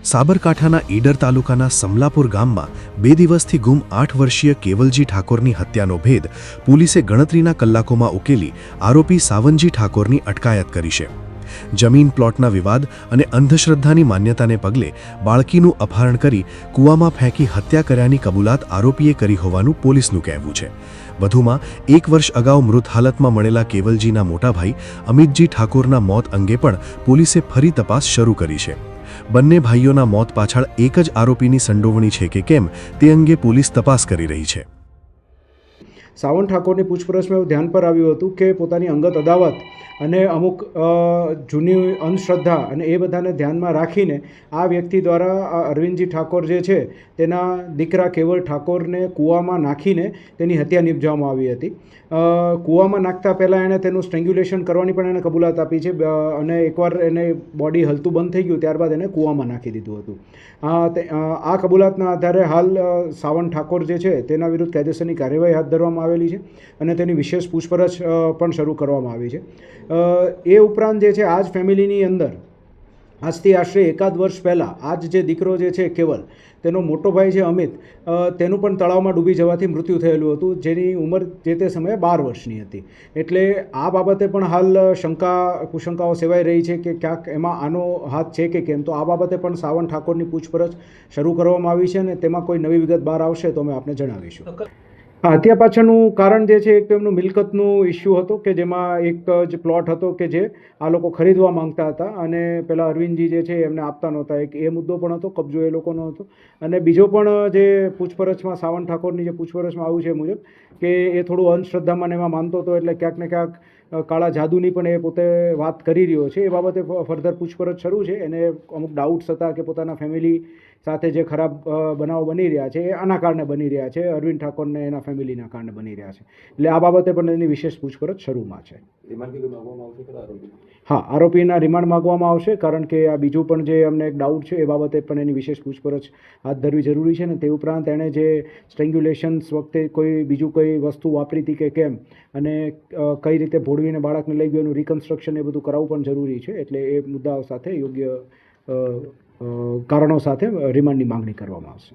સાબરકાંઠાના ઈડર તાલુકાના સમલાપુર ગામમાં 2 દિવસથી ગુમ 8 વર્ષીય કેવલજી ઠાકોરની હત્યાનો ભેદ પોલીસે ગણતરીના કલાકોમાં ઉકેલી આરોપી સાવનજી ઠાકોરની અટકાયત કરી છે। જમીન પ્લોટના વિવાદ અને અંધશ્રદ્ધાની માન્યતાને પગલે બાળકીનું અપહરણ કરી કૂવામાં ફેંકી હત્યા કર્યાની કબૂલાત આરોપીએ કરી હોવાનું પોલીસનું કહેવું છે। વધુમાં 1 વર્ષ અગાઉ મૃત હાલતમાં મળેલા કેવલજીના મોટાભાઈ અમિતજી ઠાકોરના મોત અંગે પણ પોલીસે ફરી તપાસ શરૂ કરી છે। બંને ભાઈઓના મોત પાછળ એક જ આરોપીની સંડોવણી છે કે કેમ તે અંગે પોલીસ તપાસ કરી રહી છે। સાવન ઠાકોરની પૂછપરછમાં એવું ધ્યાન પર આવ્યું હતું કે પોતાની અંગત અદાવત અને અમુક જૂની અંધશ્રદ્ધા અને એ બધાને ધ્યાનમાં રાખીને આ વ્યક્તિ દ્વારા અરવિંદજી ઠાકોર જે છે તેના દીકરા કેવલ ઠાકોરને કૂવામાં નાખીને તેની હત્યા નિપજાવવામાં આવી હતી। કૂવામાં નાખતા પહેલાં એણે તેનું સ્ટ્રેંગ્યુલેશન કરવાની પણ એને કબૂલાત આપી છે અને એકવાર એને બોડી હલતું બંધ થઈ ગયું ત્યારબાદ એને કૂવામાં નાખી દીધું હતું। આ કબૂલાતના આધારે હાલ સાવન ઠાકોર જે છે તેના વિરુદ્ધ કાયદેસરની કાર્યવાહી હાથ ધરવામાં આવેલી છે અને તેની વિશેષ પૂછપરછ પણ શરૂ કરવામાં આવી છે। એ ઉપરાંત જે છે આ જ ફેમિલીની અંદર આજથી આશરે 1 વર્ષ પહેલાં આ જ જે દીકરો જે છે કેવલ તેનો મોટો ભાઈ છે અમિત તેનું પણ તળાવમાં ડૂબી જવાથી મૃત્યુ થયેલું હતું જેની ઉંમર જે તે સમયે 12 વર્ષની હતી। એટલે આ બાબતે પણ હાલ કુશંકાઓ સેવાઈ રહી છે કે ક્યાંક એમાં આનો હાથ છે કે કેમ। તો આ બાબતે પણ સાવન ઠાકોરની પૂછપરછ શરૂ કરવામાં આવી છે અને તેમાં કોઈ નવી વિગત બહાર આવશે તો અમે આપને જણાવીશું। હત્યા પાછળનું કારણ જે છે એક તો એમનું મિલકતનું ઇસ્યુ હતો કે જેમાં એક જ પ્લોટ હતો કે જે આ લોકો ખરીદવા માંગતા હતા અને પેલા અરવિંદજી જે છે એમને આપતા નહોતા, એક એ મુદ્દો પણ હતો, કબજો એ લોકોનો હતો। અને બીજો પણ જે પૂછપરછમાં સાવન ઠાકોરની જે પૂછપરછમાં આવ્યું છે મુજબ કે એ થોડું અંધશ્રદ્ધામાં એમાં માનતો હતો એટલે ક્યાંક ને ક્યાંક કાળા જાદુની પણ એ પોતે વાત કરી રહ્યો છે। એ બાબતે ફર્ધર પૂછપરછ શરૂ છે। એને અમુક ડાઉટ્સ હતા કે પોતાના ફેમિલી સાથે જે ખરાબ બનાવો બની રહ્યા છે એ આના કારણે બની રહ્યા છે, અરવિંદ ઠાકોરને એના ફેમિલીના કારણે બની રહ્યા છે। એટલે આ બાબતે પણ એની વિશેષ પૂછપરછ શરૂમાં છે। હા, આરોપીના રિમાન્ડ માગવામાં આવશે કારણ કે આ બીજું પણ જે અમને એક ડાઉટ છે એ બાબતે પણ એની વિશેષ પૂછપરછ હાથ ધરવી જરૂરી છે। ને તે ઉપરાંત એણે જે સ્ટ્રેંગ્યુલેશન્સ વખતે કોઈ વસ્તુ વાપરી હતી કે કેમ અને કઈ રીતે ભોળવીને બાળકને લઈ ગયો એનું રિકન્સ્ટ્રક્શન એ બધું કરાવવું પણ જરૂરી છે। એટલે એ મુદ્દાઓ સાથે યોગ્ય કારણો સાથે રિમાન્ડની માંગણી કરવામાં આવશે।